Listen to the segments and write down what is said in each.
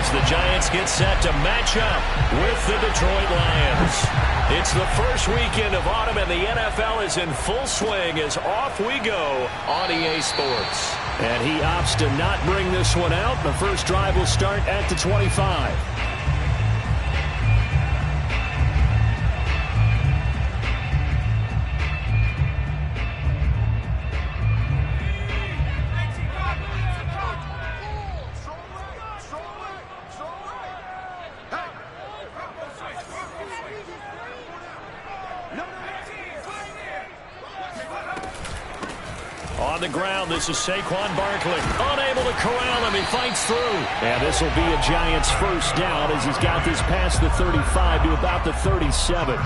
as the Giants get set to match up with the Detroit Lions. It's the first weekend of autumn, and the NFL is in full swing as off we go on EA Sports. And he opts to not bring this one out. The first drive will start at the 25. On the ground, this is Saquon Barkley. Unable to corral him. He fights through. And this will be a Giants first down as he's got this past the 35 to about the 37.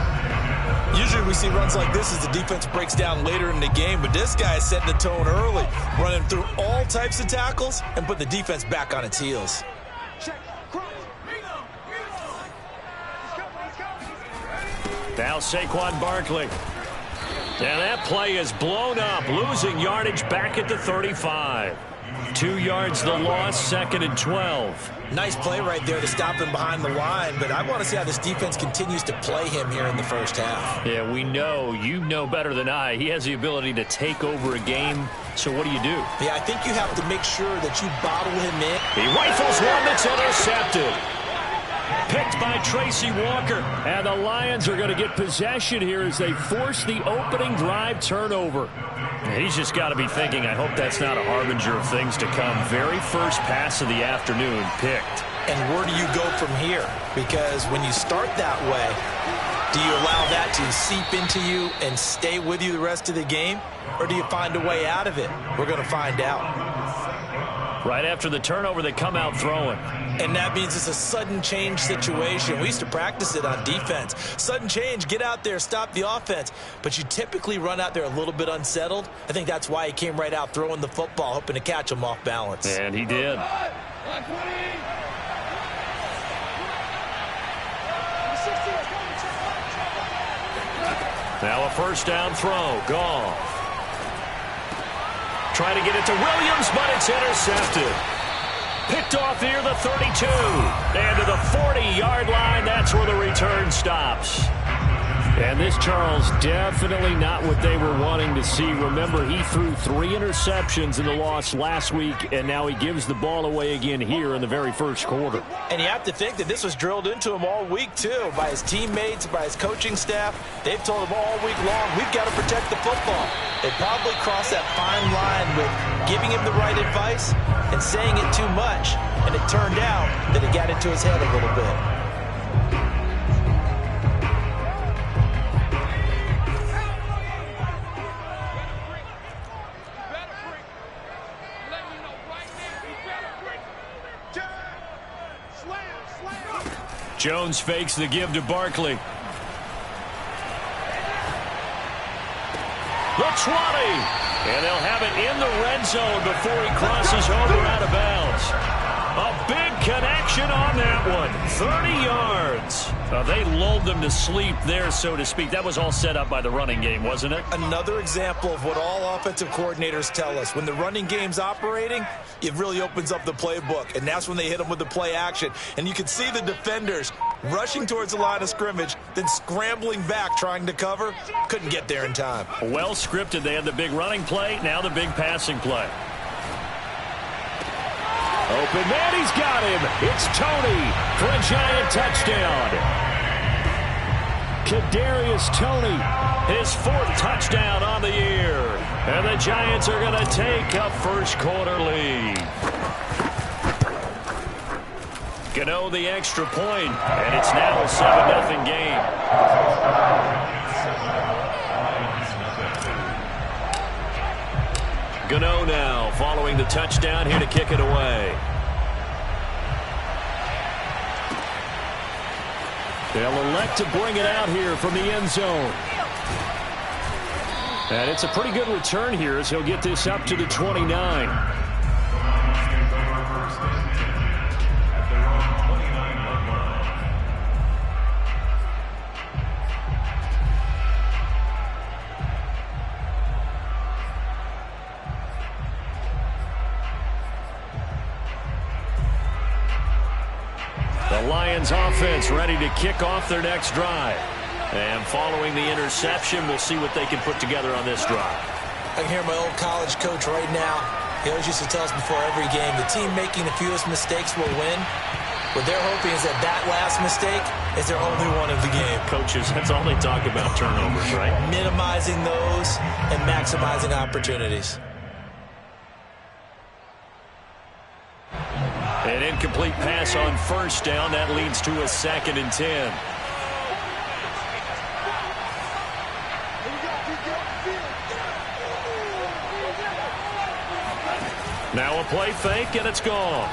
Usually we see runs like this as the defense breaks down later in the game, but this guy is setting the tone early, running through all types of tackles and put the defense back on its heels. Now Saquon Barkley. And that play is blown up, losing yardage back at the 35. 2 yards the loss, 2nd and 12. Nice play right there to stop him behind the line, but I want to see how this defense continues to play him here in the first half. Yeah, we know. You know better than I. He has the ability to take over a game. So what do you do? Yeah, I think you have to make sure that you bottle him in. He rifles one that's intercepted. Picked by Tracy Walker. And the Lions are going to get possession here as they force the opening drive turnover. He's just got to be thinking, I hope that's not a harbinger of things to come. Very first pass of the afternoon picked. And where do you go from here? Because when you start that way, do you allow that to seep into you and stay with you the rest of the game? Or do you find a way out of it? We're going to find out. Right after the turnover, they come out throwing. And that means it's a sudden change situation. We used to practice it on defense. Sudden change, get out there, stop the offense. But you typically run out there a little bit unsettled. I think that's why he came right out throwing the football, hoping to catch him off balance. And he did. Now a first down throw. Goff. Trying to get it to Williams, but it's intercepted. Picked off near the 32. And to the 40-yard line, that's where the return stops. And this, Charles, definitely not what they were wanting to see. Remember, he threw 3 interceptions in the loss last week, and now he gives the ball away again here in the very first quarter. And you have to think that this was drilled into him all week, too, by his teammates, by his coaching staff. They've told him all week long, we've got to protect the football. They probably crossed that fine line with giving him the right advice and saying it too much. And it turned out that it got into his head a little bit. Jones fakes the give to Barkley. The 20. And they'll have it in the red zone before he crosses over out of bounds. A big connection on that one. 30 yards. They lulled them to sleep there, so to speak. That was all set up by the running game, wasn't it? Another example of what all offensive coordinators tell us. When the running game's operating, it really opens up the playbook. And that's when they hit them with the play action. And you can see the defenders rushing towards the line of scrimmage, then scrambling back trying to cover. Couldn't get there in time. Well scripted. They had the big running play, now the big passing play. Open man, he's got him. It's Toney for a Giant touchdown. Kadarius Toney, his 4th touchdown on the year. And the Giants are going to take a first quarter lead. Gano the extra point, and it's now a 7-0 game. Gano now following the touchdown here to kick it away. They'll elect to bring it out here from the end zone. And it's a pretty good return here as he'll get this up to the 29. The Lions offense ready to kick off their next drive. And following the interception, we'll see what they can put together on this drive. I can hear my old college coach right now. He always used to tell us before every game, the team making the fewest mistakes will win. What they're hoping is that that last mistake is their only one of the game. Coaches, that's all they talk about, turnovers, right? Minimizing those and maximizing opportunities. An incomplete pass on first down. That leads to a 2nd and 10. Now a play fake, and it's gone.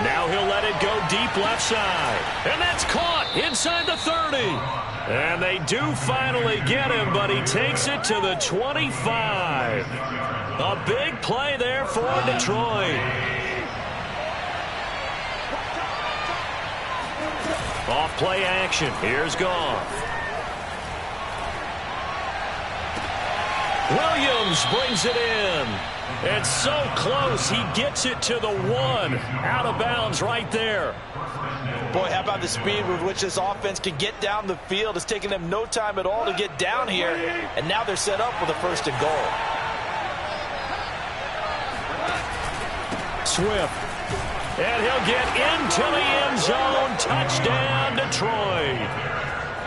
Now he'll let it go deep left side. And that's caught inside the 30. And they do finally get him, but he takes it to the 25. A big play there for Detroit. Off play action. Here's Goff. Williams brings it in. It's so close, he gets it to the 1. Out of bounds right there. Boy, how about the speed with which this offense can get down the field? It's taken them no time at all to get down here, and now they're set up with a 1st and goal. Swift. And he'll get into the end zone. Touchdown, Detroit.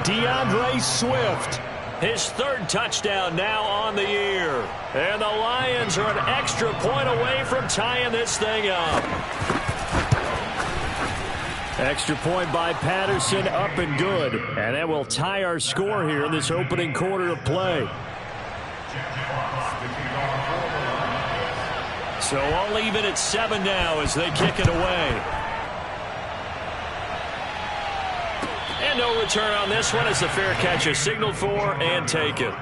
DeAndre Swift. His 3rd touchdown now on the year. And the Lions are an extra point away from tying this thing up. Extra point by Patterson, up and good. And that will tie our score here in this opening quarter of play. So all even at 7 now as they kick it away. And no return on this one as the fair catch is signaled for and taken.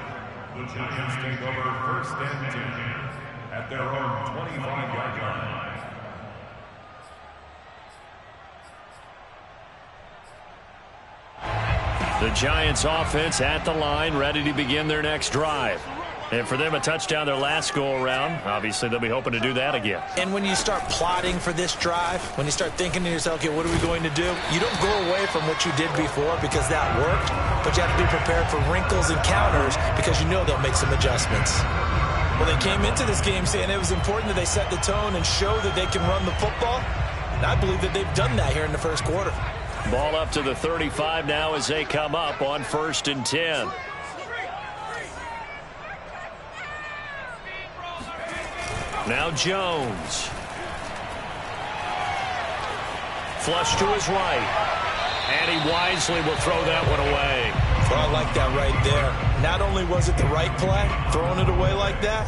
The Giants take over 1st and 10 at their own 25-yard line. The Giants offense at the line, ready to begin their next drive. And for them, a touchdown their last go-around. Obviously, they'll be hoping to do that again. And when you start plotting for this drive, when you start thinking to yourself, okay, what are we going to do? You don't go away from what you did before because that worked, but you have to be prepared for wrinkles and counters because you know they'll make some adjustments. Well, they came into this game saying it was important that they set the tone and show that they can run the football. And I believe that they've done that here in the 1st quarter. Ball up to the 35 now as they come up on 1st and 10. Now Jones. Flush to his right. And he wisely will throw that one away. Well, I like that right there. Not only was it the right play, throwing it away like that,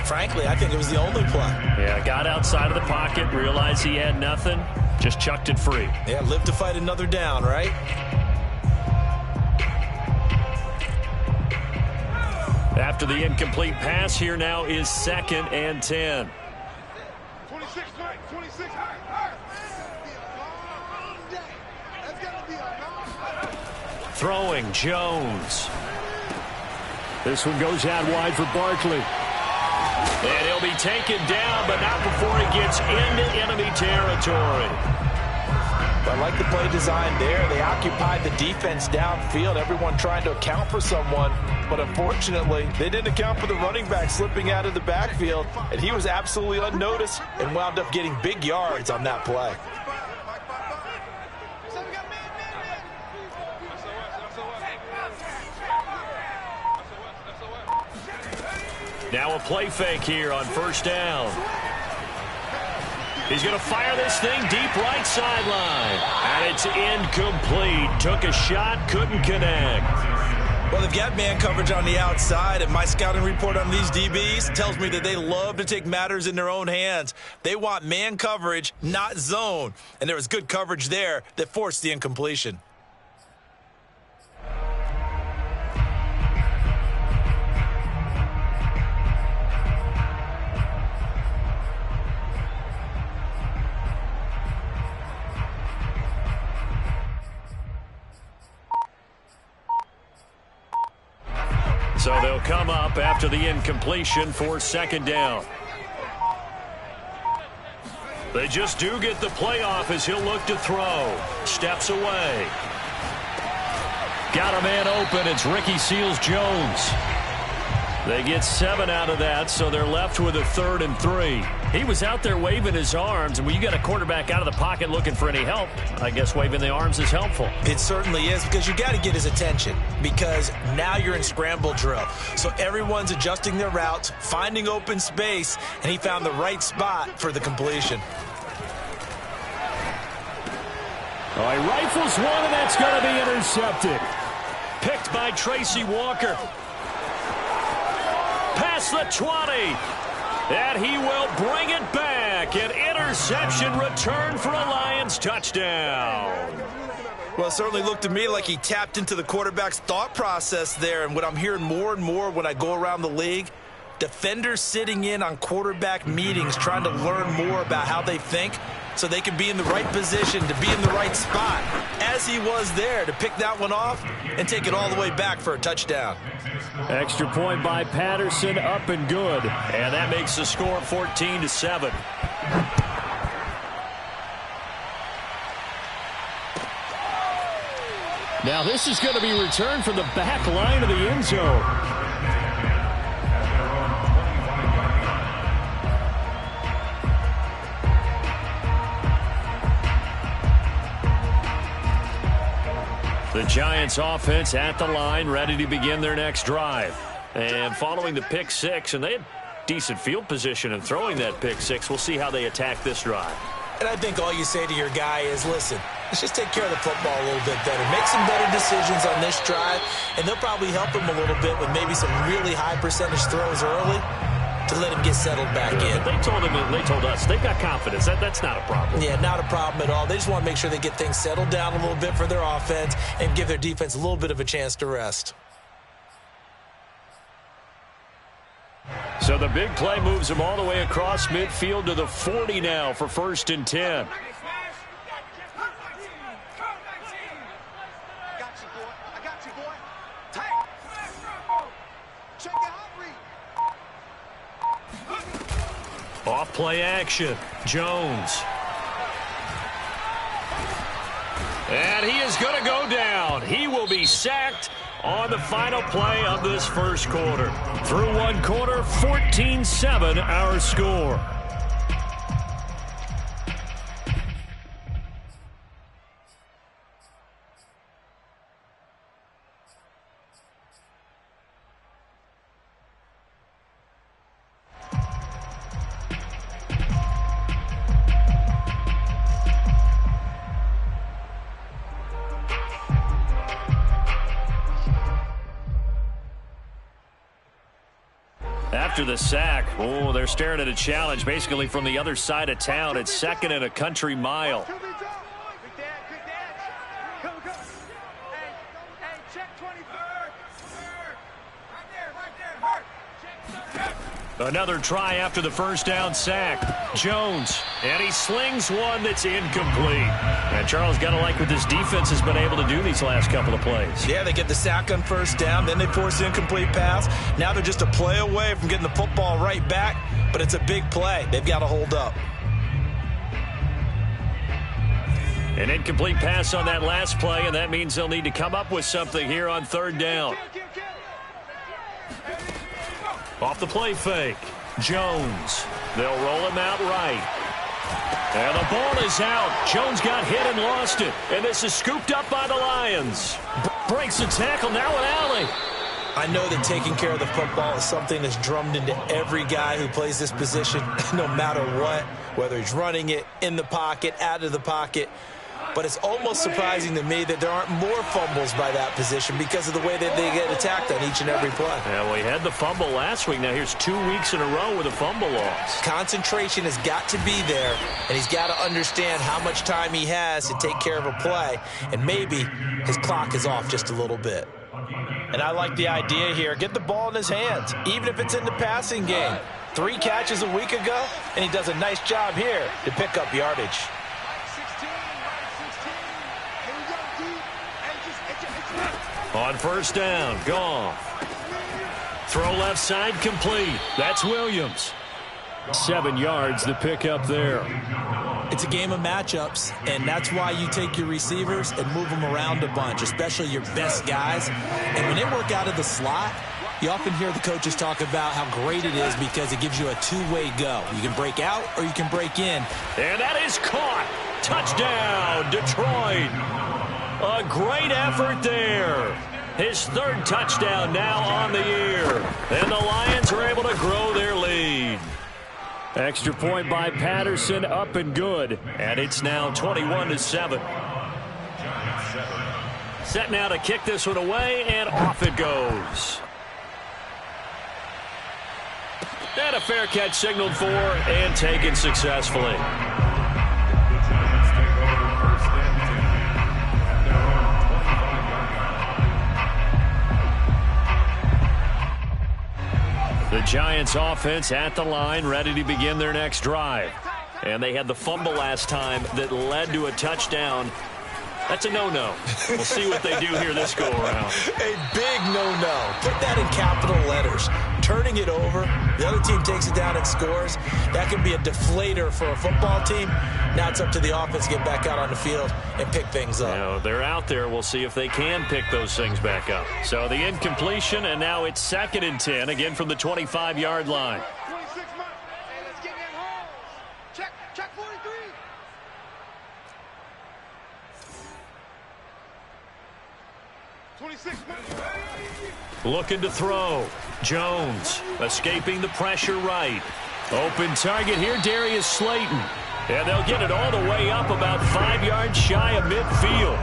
frankly, I think it was the only play. Yeah, got outside of the pocket, realized he had nothing, just chucked it free. Yeah, live to fight another down, right? After the incomplete pass, here now is 2nd and 10. 26. Throwing, Jones. This one goes out wide for Barkley. And he'll be taken down, but not before he gets into enemy territory. I like the play design there. They occupied the defense downfield, everyone trying to account for someone. But unfortunately, they didn't account for the running back slipping out of the backfield, and he was absolutely unnoticed and wound up getting big yards on that play. Now a play fake here on 1st down. He's going to fire this thing deep right sideline. And it's incomplete. Took a shot, couldn't connect. Well, they've got man coverage on the outside, and my scouting report on these DBs tells me that they love to take matters in their own hands. They want man coverage, not zone. And there was good coverage there that forced the incompletion. So they'll come up after the incompletion for 2nd down. They just do get the playoff as he'll look to throw. Steps away. Got a man open. It's Ricky Seals-Jones. They get 7 out of that, so they're left with a 3rd and 3. He was out there waving his arms, and when you got a quarterback out of the pocket looking for any help, I guess waving the arms is helpful. It certainly is, because you got to get his attention, because now you're in scramble drill. So everyone's adjusting their routes, finding open space, and he found the right spot for the completion. All right, rifles one, and that's going to be intercepted. Picked by Tracy Walker. Past the 20. And he will bring it back. An interception return for a Lions touchdown. Well, it certainly looked to me like he tapped into the quarterback's thought process there. And what I'm hearing more and more when I go around the league, defenders sitting in on quarterback meetings trying to learn more about how they think so they can be in the right position to be in the right spot, as he was there to pick that one off and take it all the way back for a touchdown. Extra point by Patterson, up and good. And that makes the score 14-7. Now this is going to be returned from the back line of the end zone. The Giants offense at the line, ready to begin their next drive. And following the pick six, and they had decent field position in throwing that pick six. We'll see how they attack this drive. And I think all you say to your guy is, listen, let's just take care of the football a little bit better. Make some better decisions on this drive, and they'll probably help him a little bit with maybe some really high percentage throws early to let him get settled back in. They told us they've got confidence. That's not a problem. Yeah, not a problem at all. They just want to make sure they get things settled down a little bit for their offense and give their defense a little bit of a chance to rest. So the big play moves them all the way across midfield to the 40 now for 1st and 10. Off play action. Jones. And he is going to go down. He will be sacked on the final play of this first quarter. Through one quarter, 14-7 our score. After the sack, they're staring at a challenge basically from the other side of town. It's 2nd and a country mile. Another try after the first down sack. Jones, and he slings one that's incomplete. And Charles, got to like what this defense has been able to do these last couple of plays. Yeah, they get the sack on first down, then they force the incomplete pass. Now they're just a play away from getting the football right back, but it's a big play. They've got to hold up. An incomplete pass on that last play, and that means they'll need to come up with something here on 3rd down. Off the play fake. Jones. They'll roll him out right. And the ball is out. Jones got hit and lost it. And this is scooped up by the Lions. Breaks the tackle. Now an alley. I know that taking care of the football is something that's drummed into every guy who plays this position, no matter what, whether he's running it, in the pocket, out of the pocket. But it's almost surprising to me that there aren't more fumbles by that position because of the way that they get attacked on each and every play. Yeah, well, he had the fumble last week. Now here's 2 weeks in a row with a fumble loss. Concentration has got to be there, and he's got to understand how much time he has to take care of a play, and maybe his clock is off just a little bit. And I like the idea here. Get the ball in his hands, even if it's in the passing game. 3 catches a week ago, and he does a nice job here to pick up yardage. On first down, Goff. Throw left side complete. That's Williams. 7 yards the pick up there. It's a game of matchups, and that's why you take your receivers and move them around a bunch, especially your best guys. And when they work out of the slot, you often hear the coaches talk about how great it is because it gives you a two-way go. You can break out or you can break in. And that is caught. Touchdown, Detroit. A great effort there. His 3rd touchdown now on the year. And the Lions are able to grow their lead. Extra point by Patterson, up and good. And it's now 21-7. Set now to kick this one away, and off it goes. And a fair catch signaled for and taken successfully. The Giants offense at the line, ready to begin their next drive. And they had the fumble last time that led to a touchdown. That's a no-no. We'll see what they do here this go-around. A big no-no. Put that in capital letters. Turning it over, the other team takes it down and scores. That can be a deflator for a football team. Now it's up to the offense to get back out on the field and pick things up. Now, they're out there. We'll see if they can pick those things back up. So the incompletion, and now it's 2nd and 10, again from the 25-yard line. 26 months. Hey, let's get that home. Check 43. Looking to throw. Jones escaping the pressure right. Open target here, Darius Slayton. And they'll get it all the way up about 5 yards shy of midfield.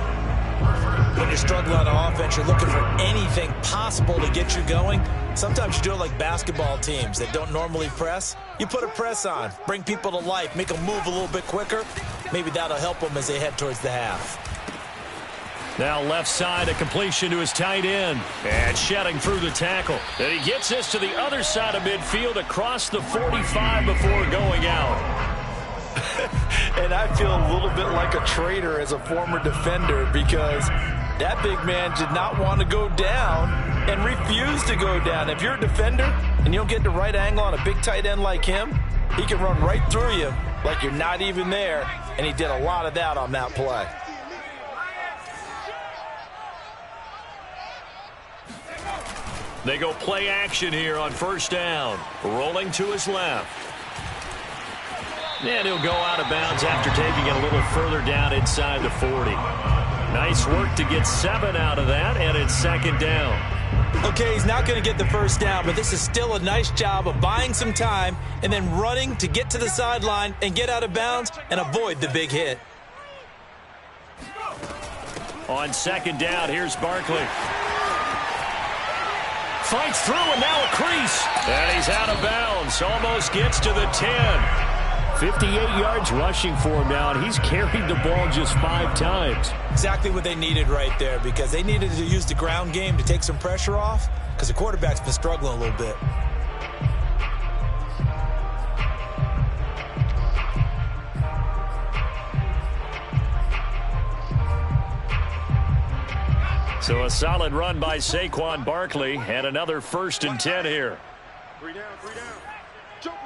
When you're struggling on offense, you're looking for anything possible to get you going. Sometimes you do it like basketball teams that don't normally press. You put a press on, bring people to life, make them move a little bit quicker. Maybe that'll help them as they head towards the half. Now left side, a completion to his tight end. And shedding through the tackle. And he gets this to the other side of midfield across the 45 before going out. And I feel a little bit like a traitor as a former defender because that big man did not want to go down and refused to go down. If you're a defender and you don't get the right angle on a big tight end like him, he can run right through you like you're not even there. And he did a lot of that on that play. They go play action here on 1st down. Rolling to his left. And he'll go out of bounds after taking it a little further down inside the 40. Nice work to get 7 out of that, and it's 2nd down. Okay, he's not going to get the 1st down, but this is still a nice job of buying some time and then running to get to the sideline and get out of bounds and avoid the big hit. On 2nd down, here's Barkley. Fights through, and now a crease. And he's out of bounds. Almost gets to the 10. 58 yards rushing for him now, and he's carried the ball just 5 times. Exactly what they needed right there because they needed to use the ground game to take some pressure off because the quarterback's been struggling a little bit. So a solid run by Saquon Barkley and another 1st and 10 here. 3 down. Joker.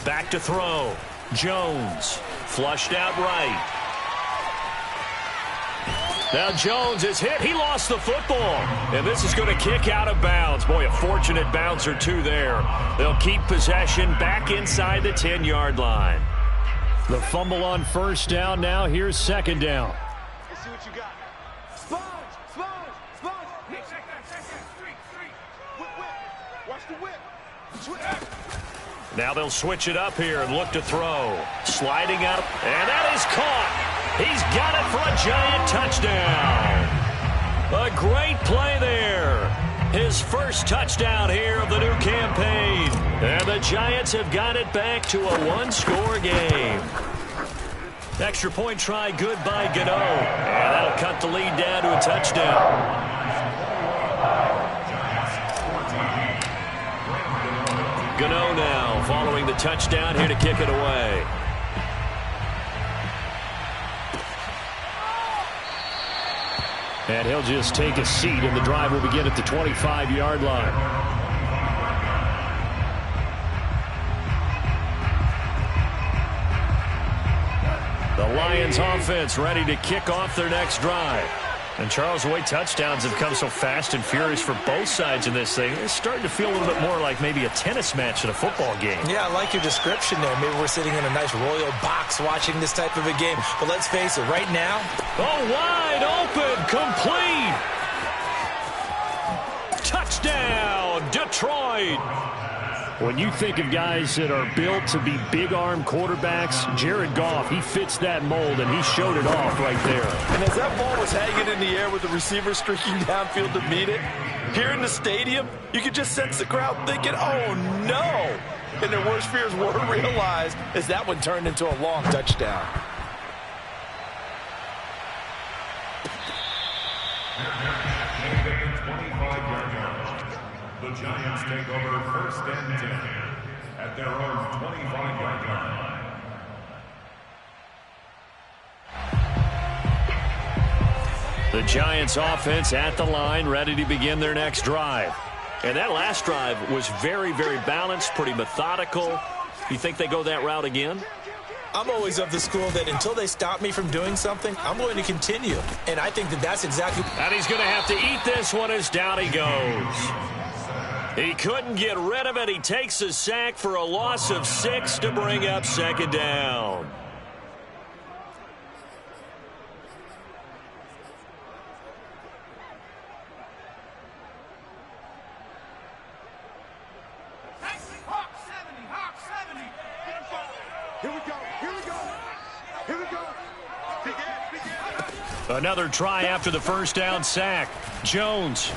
Back to throw. Jones flushed out right. Now Jones is hit. He lost the football. And this is going to kick out of bounds. Boy, a fortunate bounce or two there. They'll keep possession back inside the 10-yard line. The fumble on 1st down. Now here's 2nd down. Let's see what you got. Sponge. Whip. Watch the whip. Now they'll switch it up here and look to throw. Sliding up, and that is caught. He's got it for a Giant touchdown. A great play there. His 1st touchdown here of the new campaign. And the Giants have got it back to a 1-score game. Extra point try good by Gano. And that'll cut the lead down to a touchdown. Gano now following the touchdown here to kick it away. And he'll just take a seat, and the drive will begin at the 25-yard line. Lions offense ready to kick off their next drive. And Charles, the way touchdowns have come so fast and furious for both sides in this thing, it's starting to feel a little bit more like maybe a tennis match in a football game. Yeah, I like your description there. Maybe we're sitting in a nice royal box watching this type of a game. But let's face it, right now. Oh, wide open, complete. Touchdown, Detroit. When you think of guys that are built to be big-arm quarterbacks, Jared Goff, he fits that mold, and he showed it off right there. And as that ball was hanging in the air with the receiver streaking downfield to meet it, here in the stadium, you could just sense the crowd thinking, oh, no. And their worst fears were realized as that one turned into a long touchdown. The Giants take over first and 10 at their own 25-yard line. The Giants offense at the line, ready to begin their next drive. And that last drive was very, very balanced, pretty methodical. You think they go that route again? I'm always of the school that until they stop me from doing something, I'm going to continue. And I think that that's exactly. And he's going to have to eat this one as down he goes. He couldn't get rid of it. He takes a sack for a loss of 6 to bring up second down. Another try after the first down sack. Jones.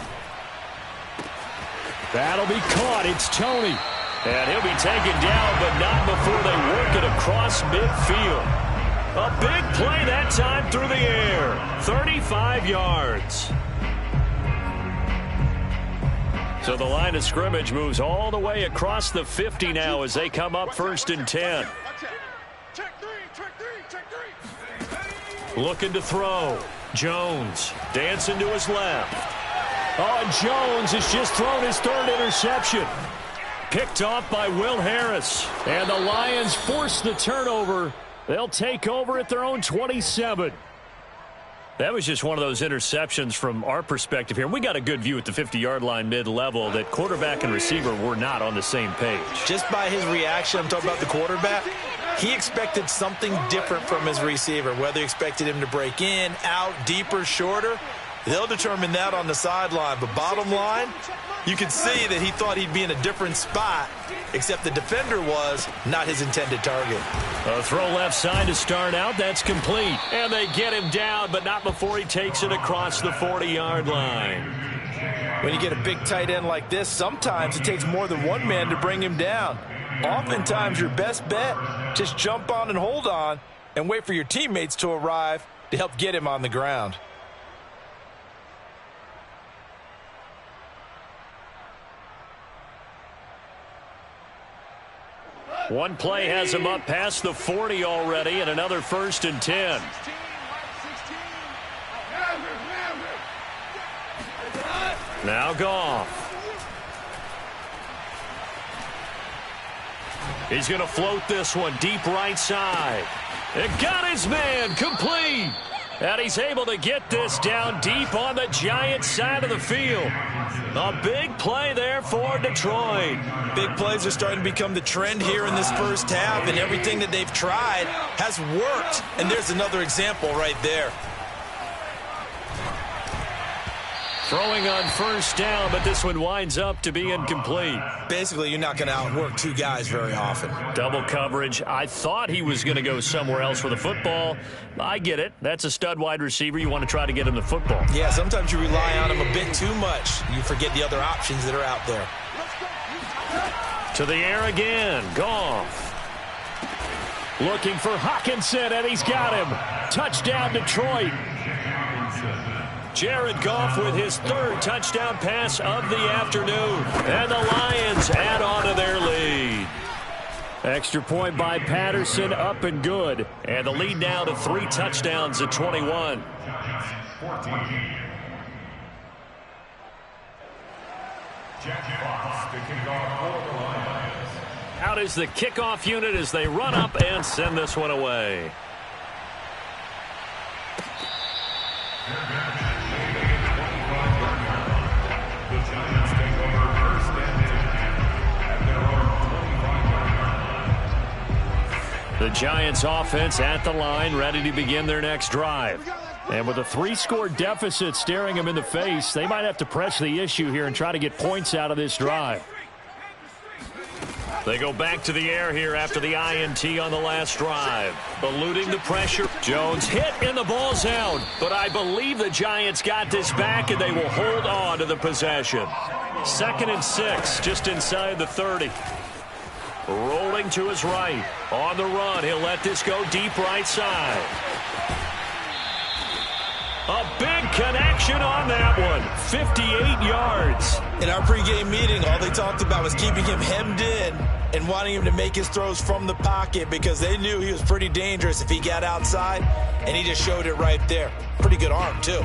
That'll be caught. It's Toney. And he'll be taken down, but not before they work it across midfield. A big play that time through the air. 35 yards. So the line of scrimmage moves all the way across the 50 now as they come up first and 10. Looking to throw. Jones dancing to his left. Oh, and Jones has just thrown his third interception. Picked off by Will Harris. And the Lions force the turnover. They'll take over at their own 27. That was just one of those interceptions from our perspective here. We got a good view at the 50-yard line mid-level that quarterback and receiver were not on the same page. Just by his reaction, I'm talking about the quarterback, he expected something different from his receiver, whether he expected him to break in, out, deeper, shorter. They'll determine that on the sideline. But bottom line, you could see that he thought he'd be in a different spot, except the defender was not his intended target. A throw left side to start out. That's complete. And they get him down, but not before he takes it across the 40-yard line. When you get a big tight end like this, sometimes it takes more than one man to bring him down. Oftentimes, your best bet, just jump on and hold on and wait for your teammates to arrive to help get him on the ground. One play has him up past the 40 already, and another first and 10. Now Goff. He's going to float this one deep right side. It got his man complete. And he's able to get this down deep on the Giants side of the field. A big play there for Detroit. Big plays are starting to become the trend here in this first half, and everything that they've tried has worked. And there's another example right there. Throwing on first down, but this one winds up to be incomplete. Basically, you're not going to outwork two guys very often. Double coverage. I thought he was going to go somewhere else for the football. I get it. That's a stud wide receiver. You want to try to get him the football. Yeah, sometimes you rely on him a bit too much. You forget the other options that are out there. To the air again. Goff. Looking for Hockenson, and he's got him. Touchdown, Detroit. Jared Goff with his third touchdown pass of the afternoon. And the Lions add on to their lead. Extra point by Patterson, up and good. And the lead now to 3 touchdowns at 21. Jack Fox to kick off for the Lions. Out is the kickoff unit as they run up and send this one away. The Giants take over first and 10 at their own 25-yard line. The Giants offense at the line, ready to begin their next drive. And with a 3-score deficit staring them in the face, they might have to press the issue here and try to get points out of this drive. They go back to the air here after the INT on the last drive. Eluding the pressure. Jones hit and the ball's out. But I believe the Giants got this back and they will hold on to the possession. 2nd and 6, just inside the 30. Rolling to his right. On the run, he'll let this go deep right side. A big connection on that one. 58 yards. In our pregame meeting, all they talked about was keeping him hemmed in and wanting him to make his throws from the pocket because they knew he was pretty dangerous if he got outside, and he just showed it right there. Pretty good arm, too.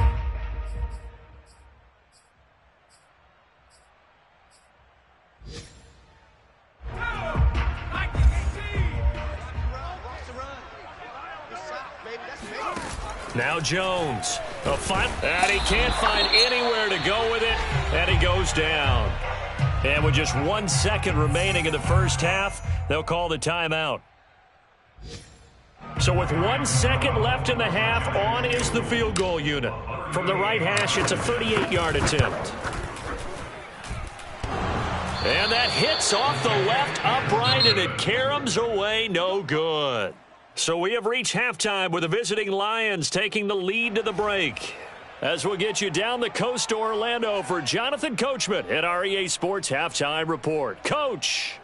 Now Jones, and he can't find anywhere to go with it, and he goes down. And with just 1 second remaining in the first half, they'll call the timeout. So with 1 second left in the half, on is the field goal unit. From the right hash, it's a 38-yard attempt. And that hits off the left upright, and it caroms away, no good. So we have reached halftime with the visiting Lions taking the lead to the break. As we'll get you down the coast to Orlando for Jonathan Coachman at our EA Sports Halftime Report. Coach.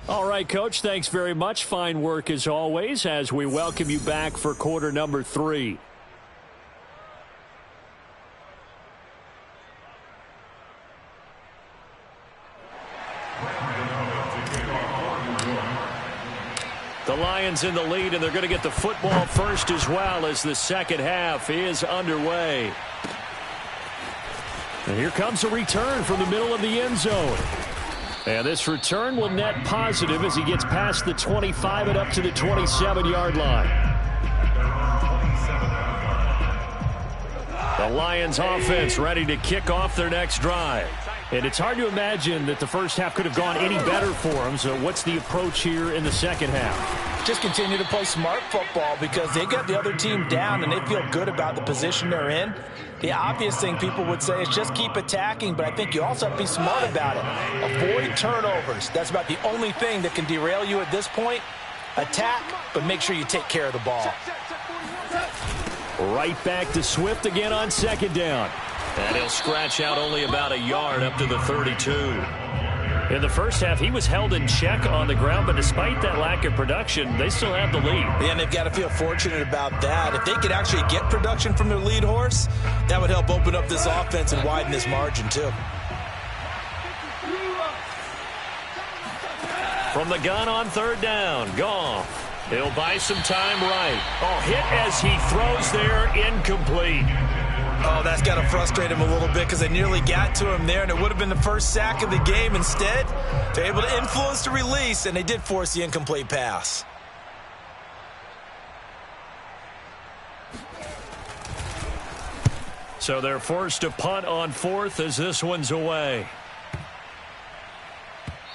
All right, Coach, thanks very much. Fine work as always as we welcome you back for quarter number 3. The Lions in the lead, and they're going to get the football first as well as the second half is underway. And here comes a return from the middle of the end zone. And this return will net positive as he gets past the 25 and up to the 27-yard line. The Lions offense ready to kick off their next drive. And it's hard to imagine that the first half could have gone any better for them. So what's the approach here in the second half? Just continue to play smart football because they got the other team down and they feel good about the position they're in. The obvious thing people would say is just keep attacking, but I think you also have to be smart about it. Avoid turnovers. That's about the only thing that can derail you at this point. Attack, but make sure you take care of the ball. Right back to Swift again on second down. And he'll scratch out only about a yard up to the 32. In the first half, he was held in check on the ground, but despite that lack of production, they still have the lead. And they've got to feel fortunate about that. If they could actually get production from their lead horse, that would help open up this offense and widen this margin, too. From the gun on third down, Goff. He'll buy some time right. Oh, hit as he throws there, incomplete. Oh, that's got to frustrate him a little bit because they nearly got to him there, and it would have been the first sack of the game. Instead, they're able to influence the release, and they did force the incomplete pass. So they're forced to punt on fourth as this one's away.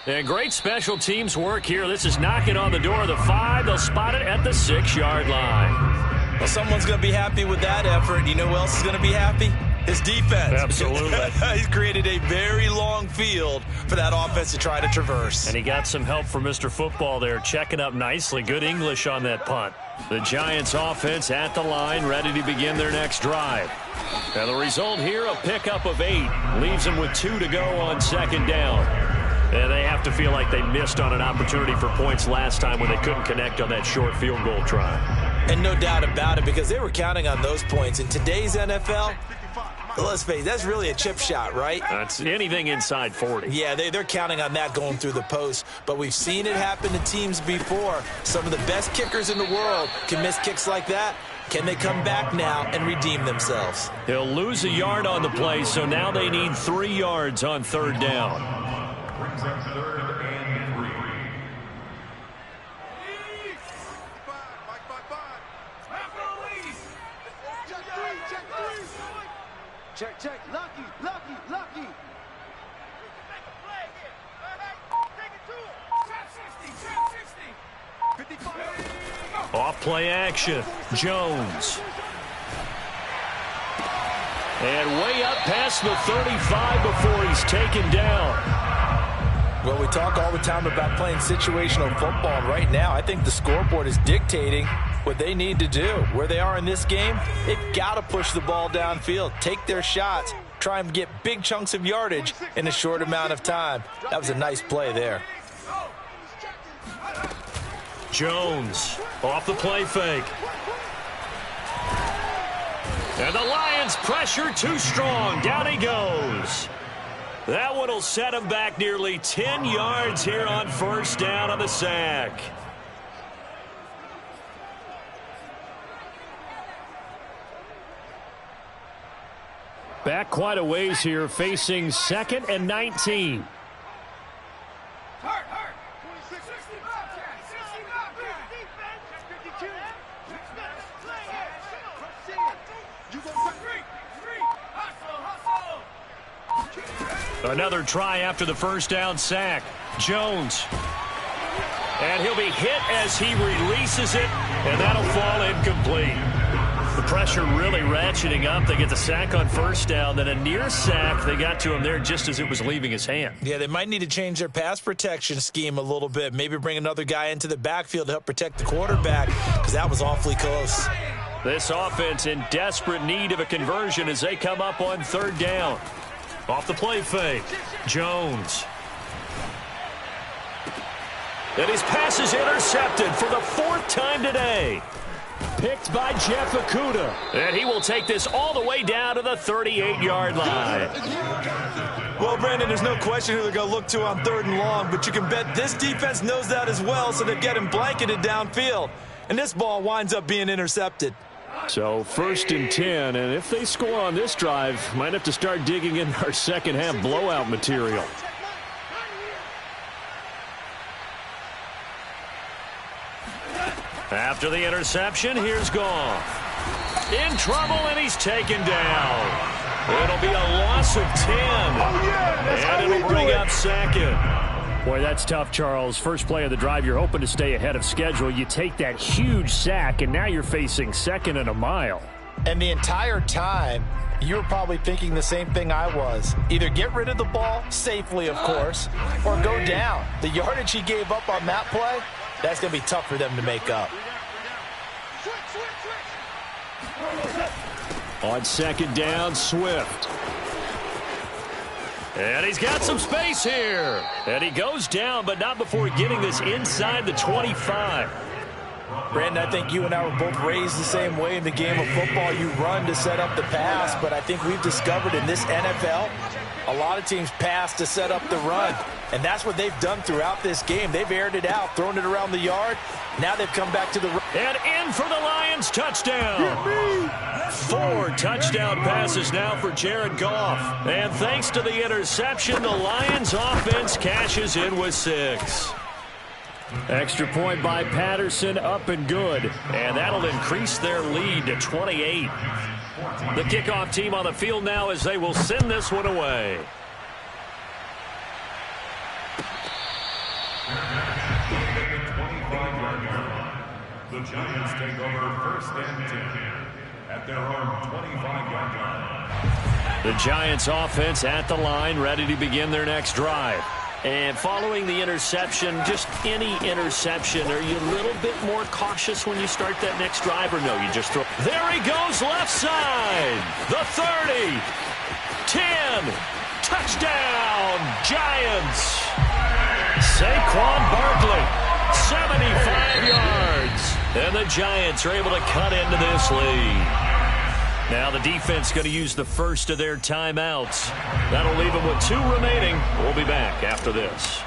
And great special teams work here. This is knocking on the door of the 5. They'll spot it at the 6-yard line. Well, someone's going to be happy with that effort. You know who else is going to be happy? His defense. Absolutely. He's created a very long field for that offense to try to traverse. And he got some help from Mr. Football there, checking up nicely. Good English on that punt. The Giants offense at the line, ready to begin their next drive. And the result here, a pickup of 8. Leaves them with 2 to go on second down. And they have to feel like they missed on an opportunity for points last time when they couldn't connect on that short field goal try. And no doubt about it, because they were counting on those points. In today's NFL, let's face it, that's really a chip shot, right? That's anything inside 40. Yeah, they're counting on that going through the post. But we've seen it happen to teams before. Some of the best kickers in the world can miss kicks like that. Can they come back now and redeem themselves? He'll lose a yard on the play, so now they need 3 yards on third down. Brings up 3rd and 3. Check. Lucky. Off play action. Jones. And way up past the 35 before he's taken down. Well, we talk all the time about playing situational football. Right now, I think the scoreboard is dictating what they need to do. Where they are in this game, they've got to push the ball downfield, take their shots, try and get big chunks of yardage in a short amount of time. That was a nice play there. Jones off the play fake. And the Lions pressure too strong. Down he goes. That one will set him back nearly 10 yards here on first down on the sack. Back quite a ways here, facing 2nd and 19. Another try after the first down sack. Jones. And he'll be hit as he releases it, and that'll fall incomplete. The pressure really ratcheting up. They get the sack on first down, then a near sack. They got to him there just as it was leaving his hand. Yeah, they might need to change their pass protection scheme a little bit. Maybe bring another guy into the backfield to help protect the quarterback, because that was awfully close. This offense in desperate need of a conversion as they come up on third down. Off the play fake, Jones. And his pass is intercepted for the 4th time today. Picked by Jeff Okudah. And he will take this all the way down to the 38-yard line. Well, Brandon, there's no question who they're going to look to on 3rd and long, but you can bet this defense knows that as well, so they're getting blanketed downfield. And this ball winds up being intercepted. So 1st and 10, and if they score on this drive, might have to start digging in our second half blowout material. After the interception, here's Goff. In trouble, and he's taken down. It'll be a loss of 10. And it'll bring up 2nd. Boy, that's tough, Charles. First play of the drive, you're hoping to stay ahead of schedule. You take that huge sack, and now you're facing 2nd and a mile. And the entire time, you were probably thinking the same thing I was. Either get rid of the ball, safely, of course, or go down. The yardage he gave up on that play, that's going to be tough for them to make up. On 2nd down, Swift. And he's got some space here. And he goes down, but not before getting this inside the 25. Brandon, I think you and I were both raised the same way in the game of football. You run to set up the pass, but I think we've discovered in this NFL, a lot of teams pass to set up the run. And that's what they've done throughout this game. They've aired it out, thrown it around the yard. Now they've come back to the run. And in for the Lions, touchdown. 4 touchdown passes now for Jared Goff. And thanks to the interception, the Lions offense cashes in with 6. Extra point by Patterson, up and good. And that'll increase their lead to 28. The kickoff team on the field now as they will send this one away. The Giants take over 1st and 10 at their own 25-yard line. The Giants offense at the line, ready to begin their next drive. And following the interception, just any interception, are you a little bit more cautious when you start that next drive, or no, you just throw? There he goes, left side. The 30. 10. Touchdown, Giants. Saquon Barkley, 75 yards. And the Giants are able to cut into this lead. Now the defense going to use the first of their timeouts. That'll leave them with 2 remaining. We'll be back after this.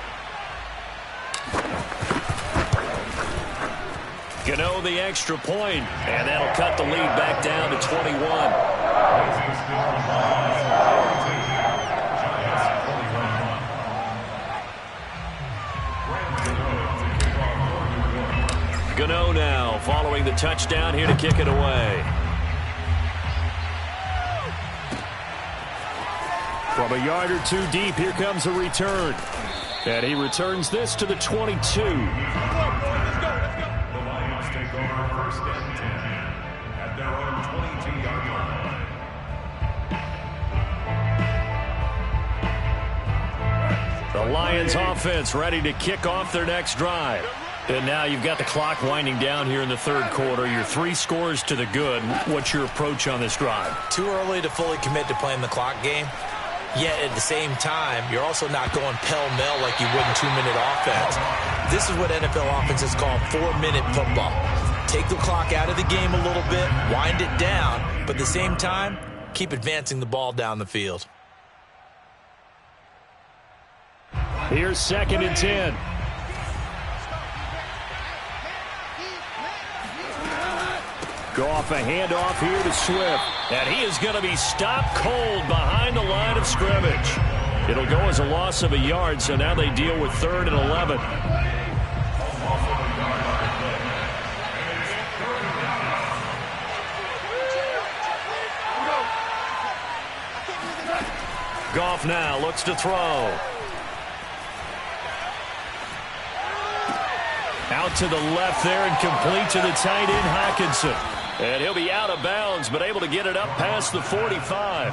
Gano the extra point, and that'll cut the lead back down to 21. Gano now following the touchdown here to kick it away. From a yard or 2 deep, here comes a return. And he returns this to the 22. First and 10 at their own 22-yard line. The Lions offense ready to kick off their next drive. And now you've got the clock winding down here in the third quarter. You're 3 scores to the good. What's your approach on this drive? Too early to fully commit to playing the clock game. Yet at the same time, you're also not going pell-mell like you would in 2-minute offense. This is what NFL offenses call 4-minute football. Take the clock out of the game a little bit, wind it down, but at the same time, keep advancing the ball down the field. Here's 2nd and 10. Goff a handoff here to Swift. And he is going to be stopped cold behind the line of scrimmage. It'll go as a loss of a yard, so now they deal with 3rd and 11. Goff now looks to throw. Out to the left there and complete to the tight end, Hockenson. And he'll be out of bounds, but able to get it up past the 45.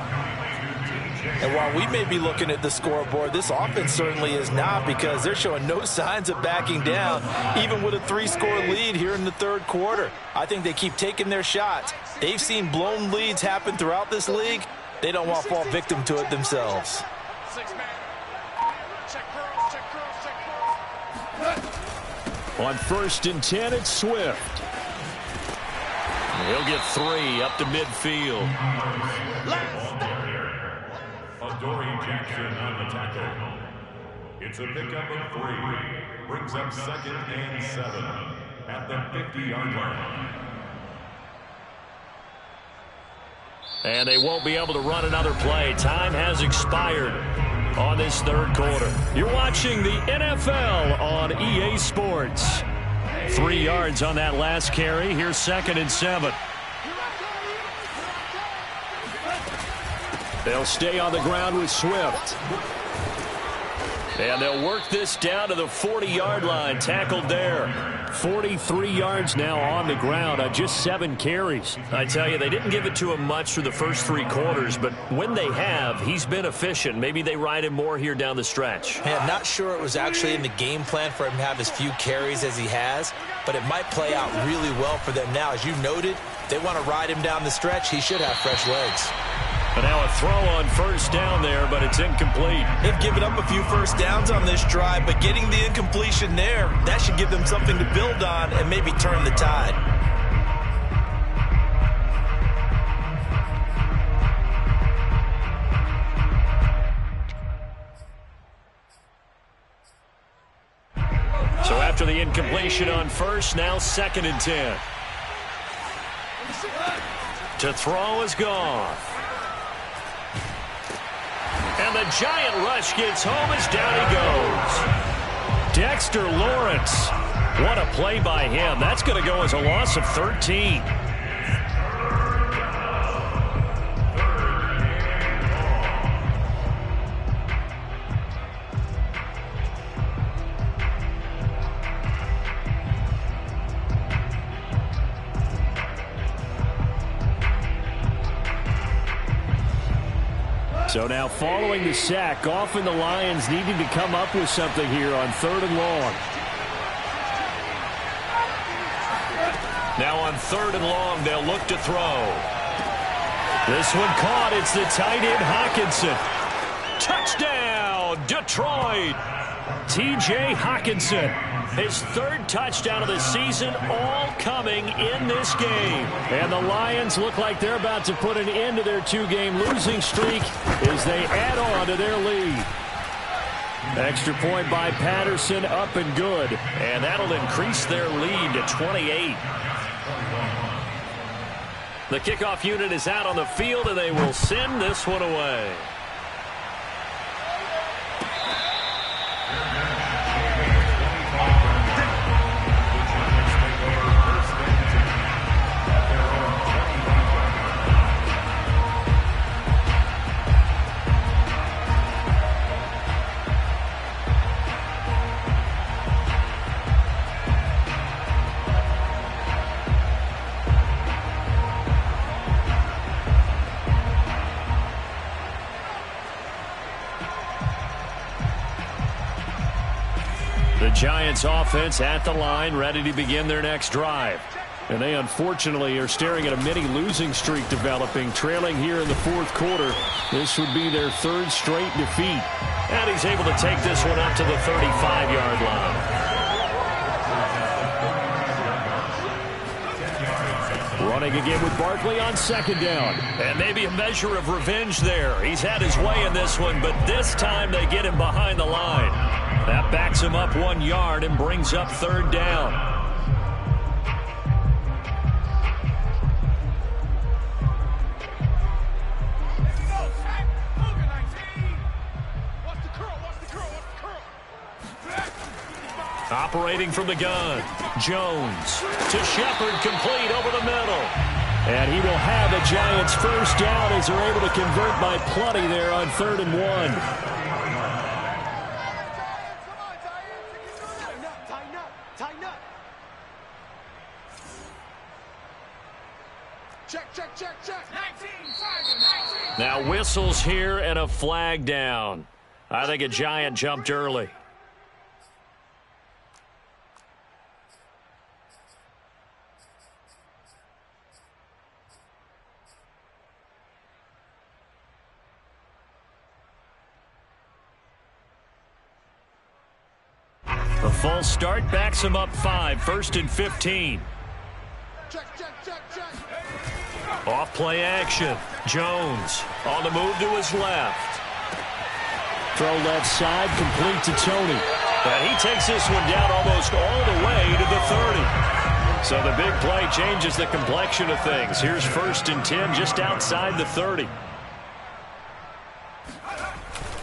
And while we may be looking at the scoreboard, this offense certainly is not, because they're showing no signs of backing down, even with a 3-score lead here in the third quarter. I think they keep taking their shots. They've seen blown leads happen throughout this league. They don't want to fall victim to it themselves. On 1st and 10, it's Swift. He'll get 3 up to midfield. Adoree Jackson on the tackle. It's a pickup of 3. Brings up 2nd and 7 at the 50-yard line. And they won't be able to run another play. Time has expired on this third quarter. You're watching the NFL on EA Sports. 3 yards on that last carry. Here's 2nd and 7. They'll stay on the ground with Swift. And they'll work this down to the 40-yard line. Tackled there. 43 yards now on the ground on just 7 carries. I tell you, they didn't give it to him much through the first 3 quarters, but when they have, he's been efficient. Maybe they ride him more here down the stretch. Hey, I'm not sure it was actually in the game plan for him to have as few carries as he has, but it might play out really well for them now. As you noted, they want to ride him down the stretch. He should have fresh legs. But now a throw on 1st down there, but it's incomplete. They've given up a few first downs on this drive, but getting the incompletion there, that should give them something to build on and maybe turn the tide. So after the incompletion on 1st, now 2nd and 10. To throw is Goff. And the giant rush gets home as down he goes. Dexter Lawrence. What a play by him. That's going to go as a loss of 13. So now following the sack, Goff and the Lions needing to come up with something here on 3rd and long. Now on 3rd and long, they'll look to throw. This one caught. It's the tight end, Hockenson. Touchdown, of Detroit, T.J. Hockenson. His third touchdown of the season, all coming in this game. And the Lions look like they're about to put an end to their two-game losing streak as they add on to their lead. Extra point by Patterson, up and good. And that'll increase their lead to 28. The kickoff unit is out on the field, and they will send this one away. Giants offense at the line, ready to begin their next drive. And they unfortunately are staring at a mini losing streak developing, trailing here in the fourth quarter. This would be their third straight defeat. And he's able to take this one up to the 35-yard line. Running again with Barkley on second down. And maybe a measure of revenge there. He's had his way in this one, but this time they get him behind the line. That backs him up 1 yard and brings up third down. Operating from the gun, Jones to Shepard, complete over the middle. And he will have the Giants first down as they're able to convert by plenty there on 3rd and 1. Now whistles here and a flag down. I think a Giant jumped early. A false start backs him up 5, 1st and 15. Off play action. Jones on the move to his left. Throw left side, complete to Tony. And he takes this one down almost all the way to the 30. So the big play changes the complexion of things. Here's 1st and 10 just outside the 30.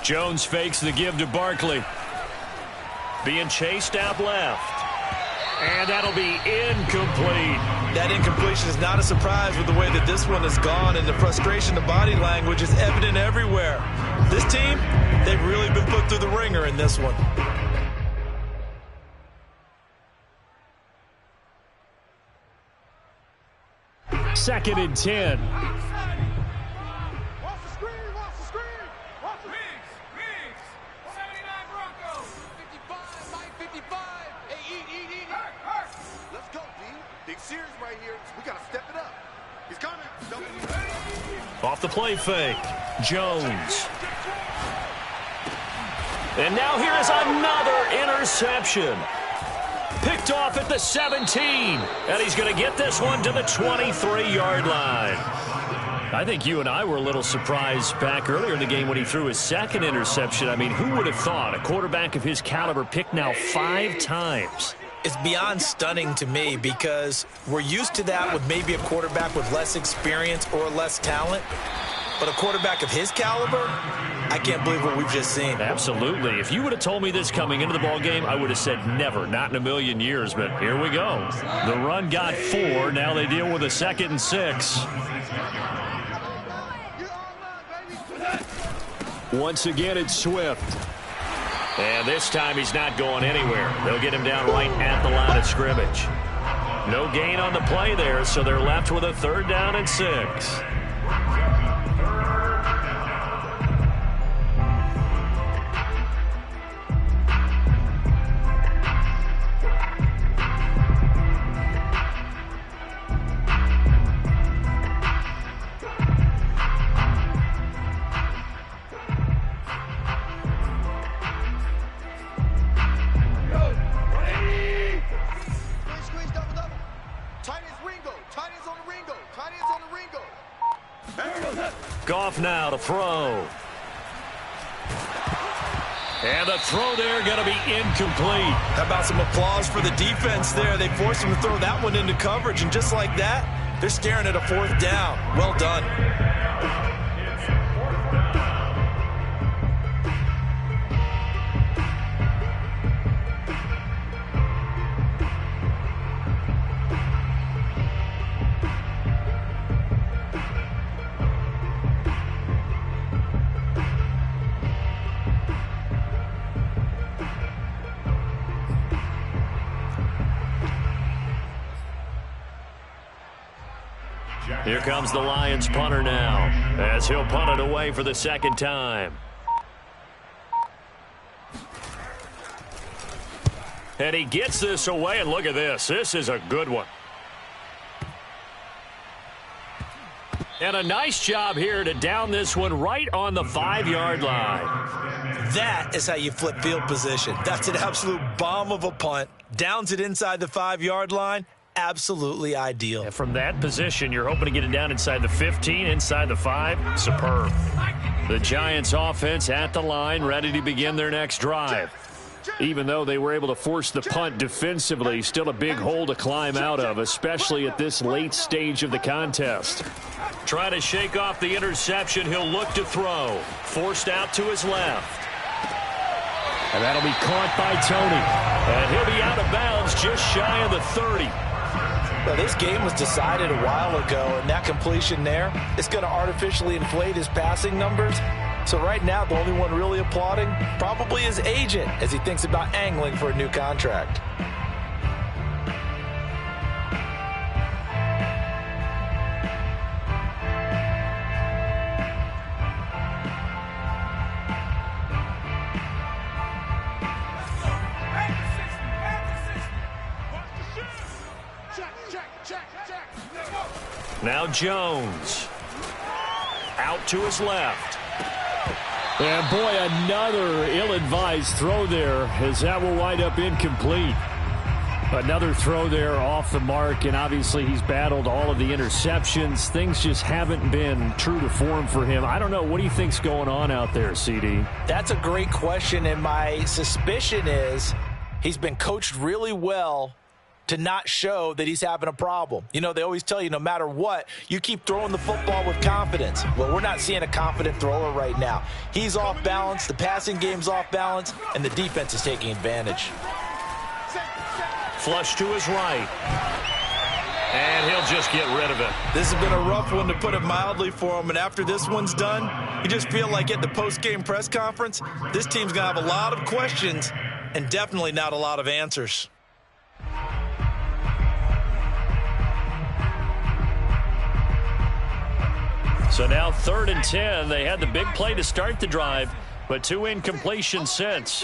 Jones fakes the give to Barkley. Being chased out left. And that'll be incomplete. That incompletion is not a surprise with the way that this one has gone, and the frustration, the body language is evident everywhere. This team, they've really been put through the ringer in this one. Second and 10. Off the play fake, Jones. And now here is another interception. Picked off at the 17. And he's going to get this one to the 23-yard line. I think you and I were a little surprised back earlier in the game when he threw his second interception. I mean, who would have thought a quarterback of his caliber picked now 5 times? It's beyond stunning to me because we're used to that with maybe a quarterback with less experience or less talent. But a quarterback of his caliber, I can't believe what we've just seen. Absolutely. If you would have told me this coming into the ball game, I would have said never, not in a million years. But here we go. The run got 4. Now they deal with a 2nd and 6. Once again, it's Swift. And this time he's not going anywhere. They'll get him down right at the line of scrimmage. No gain on the play there, so they're left with a 3rd down and 6. Goff now to throw. And the throw there going to be incomplete. How about some applause for the defense there? They forced him to throw that one into coverage, and just like that, they're staring at a 4th down. Well done. Here comes the Lions punter now, as he'll punt it away for the 2nd time. And he gets this away, and look at this. This is a good one. And a nice job here to down this one right on the 5-yard line. That is how you flip field position. That's an absolute bomb of a punt. Downs it inside the 5-yard line. Absolutely ideal. And from that position, you're hoping to get it down inside the 15, inside the 5. Superb. The Giants offense at the line, ready to begin their next drive. Even though they were able to force the punt defensively, still a big hole to climb out of, especially at this late stage of the contest. Trying to shake off the interception, he'll look to throw. Forced out to his left. And that'll be caught by Tony. And he'll be out of bounds just shy of the 30. Well, this game was decided a while ago, and that completion there is going to artificially inflate his passing numbers. So right now, the only one really applauding probably his agent as he thinks about angling for a new contract. Now Jones. Out to his left. And boy, another ill-advised throw there, as that will wind up incomplete. Another throw there off the mark, and obviously he's battled all of the interceptions. Things just haven't been true to form for him. I don't know. What do you think's going on out there, CD? That's a great question, and my suspicion is he's been coached really well to not show that he's having a problem. You know, they always tell you no matter what, you keep throwing the football with confidence. Well, we're not seeing a confident thrower right now. He's off balance, the passing game's off balance, and the defense is taking advantage. Flush to his right. And he'll just get rid of it. This has been a rough one, to put it mildly, for him. And after this one's done, you just feel like at the post-game press conference, this team's going to have a lot of questions and definitely not a lot of answers. So now 3rd and 10. They had the big play to start the drive, but 2 incompletions since.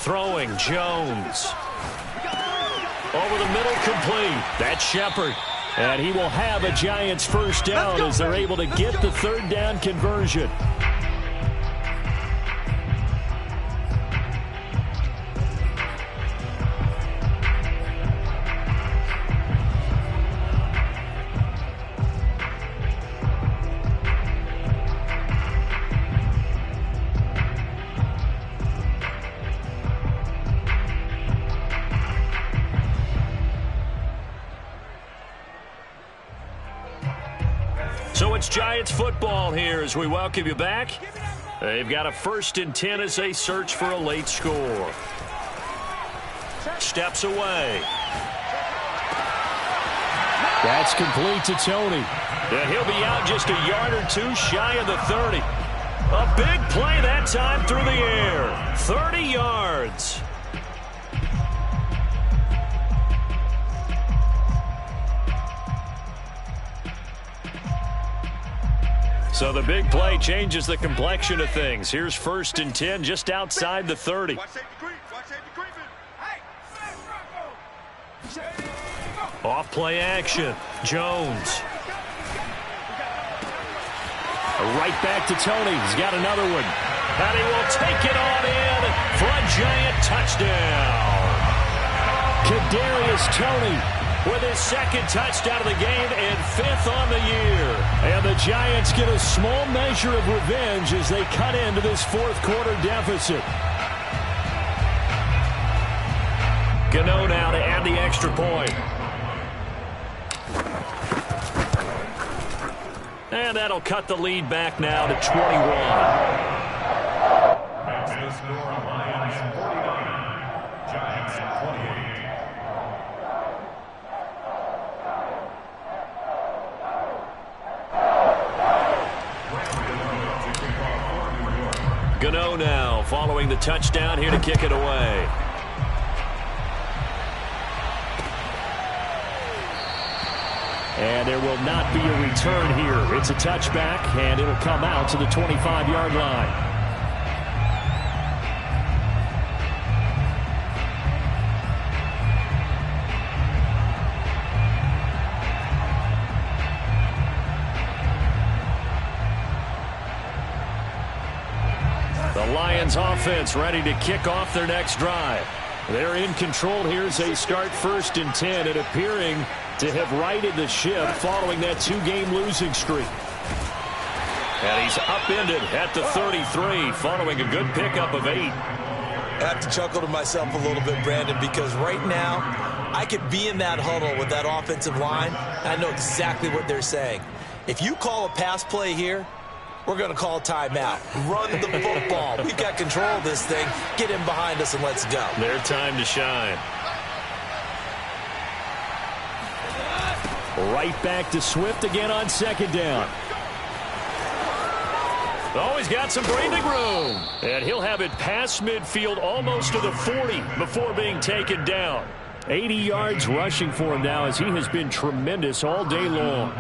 Throwing, Jones. Over the middle, complete. That's Shepard. And he will have a Giants first down as they're able to get the 3rd down conversion. So it's Giants football here as we welcome you back. They've got a 1st and 10 as they search for a late score. Steps away. That's complete to Tony. And he'll be out just a yard or 2 shy of the 30. A big play that time through the air. 30 yards. So the big play changes the complexion of things. Here's 1st and 10 just outside the 30. Off play action. Jones. Right back to Tony. He's got another one. And he will take it on in for a Giant touchdown. Kadarius Toney with his 2nd touchdown of the game and 5th on the year. And the Giants get a small measure of revenge as they cut into this fourth quarter deficit. Gano now to add the extra point. And that'll cut the lead back now to 21. That's the score. Lions 49, Giants 28. Gano now following the touchdown here to kick it away. And there will not be a return here. It's a touchback, and it'll come out to the 25-yard line. The Lions offense ready to kick off their next drive. They're in control here as they start 1st and 10 and appearing to have righted the ship following that 2-game losing streak. And he's upended at the 33 following a good pickup of 8. I have to chuckle to myself a little bit, Brandon, because right now I could be in that huddle with that offensive line. I know exactly what they're saying. If you call a pass play here, we're going to call timeout. Run the football. We've got control of this thing. Get in behind us and let's go. Their time to shine. Right back to Swift again on 2nd down. Oh, he's got some breathing room. And he'll have it past midfield almost to the 40 before being taken down. 80 yards rushing for him now as he has been tremendous all day long.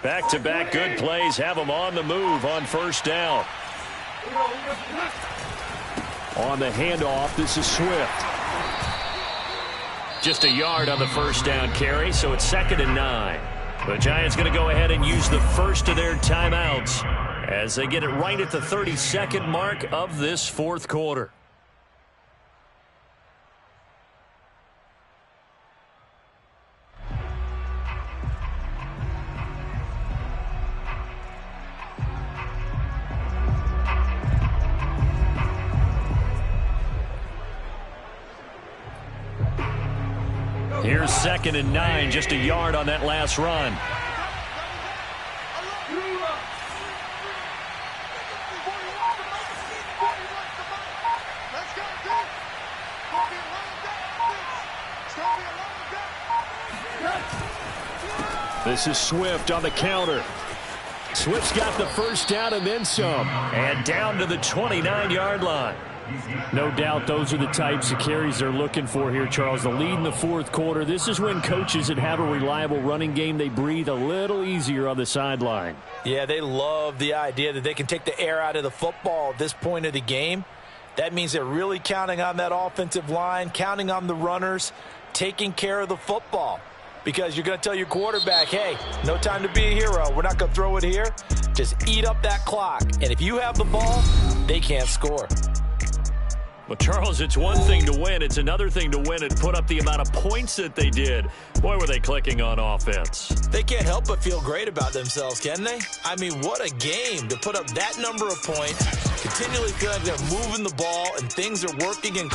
Back-to-back good plays have them on the move on 1st down. On the handoff, this is Swift. Just a yard on the 1st down carry, so it's 2nd and 9. The Giants going to go ahead and use the first of their timeouts as they get it right at the 32nd mark of this 4th quarter. Here's 2nd and 9, just a yard on that last run. This is Swift on the counter. Swift's got the 1st down and then some. And down to the 29-yard line. No doubt those are the types of carries they're looking for here, Charles. The lead in the 4th quarter. This is when coaches that have a reliable running game, they breathe a little easier on the sideline. Yeah, they love the idea that they can take the air out of the football at this point of the game. That means they're really counting on that offensive line, counting on the runners, taking care of the football. Because you're going to tell your quarterback, hey, no time to be a hero. We're not going to throw it here. Just eat up that clock. And if you have the ball, they can't score. Well, Charles, it's one thing to win. It's another thing to win and put up the amount of points that they did. Boy, were they clicking on offense. They can't help but feel great about themselves, can they? I mean, what a game to put up that number of points, continually feel like they're moving the ball and things are working in